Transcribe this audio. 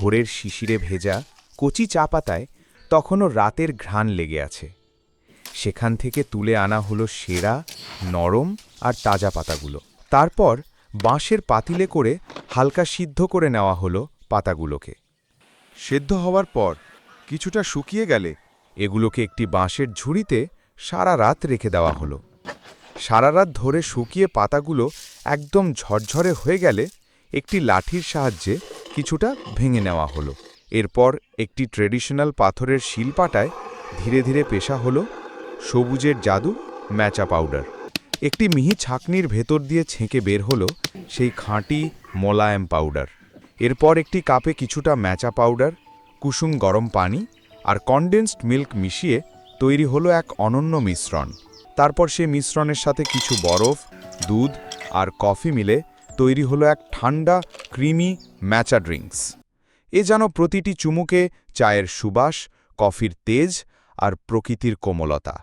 ভোরের শিশিরে ভেজা কচি চা পাতায় তখনও রাতের ঘ্রাণ লেগে আছে। সেখান থেকে তুলে আনা হলো সেরা, নরম আর তাজা পাতাগুলো। তারপর বাঁশের পাতিলে করে হালকা সিদ্ধ করে নেওয়া হলো পাতাগুলোকে। সেদ্ধ হওয়ার পর কিছুটা শুকিয়ে গেলে এগুলোকে একটি বাঁশের ঝুড়িতে সারা রাত রেখে দেওয়া হলো। সারা রাত ধরে শুকিয়ে পাতাগুলো একদম ঝরঝরে হয়ে গেলে একটি লাঠির সাহায্যে কিছুটা ভেঙে নেওয়া হলো। এরপর একটি ট্রেডিশনাল পাথরের শিলপাটায় ধীরে ধীরে পেশা হলো সবুজের জাদু ম্যাচা পাউডার। একটি মিহি ছাঁকনির ভেতর দিয়ে ছেঁকে বের হলো সেই খাঁটি মোলায়েম পাউডার। এরপর একটি কাপে কিছুটা ম্যাচা পাউডার, কুসুম গরম পানি আর কনডেন্সড মিল্ক মিশিয়ে তৈরি হলো এক অনন্য মিশ্রণ। তারপর সে মিশ্রণের সাথে কিছু বরফ, দুধ আর কফি মিলে তৈরি হলো এক ঠান্ডা ক্রিমি ম্যাচা ড্রিঙ্কস। এ যেন প্রতিটি চুমুকে চায়ের সুবাস, কফির তেজ আর প্রকৃতির কোমলতা।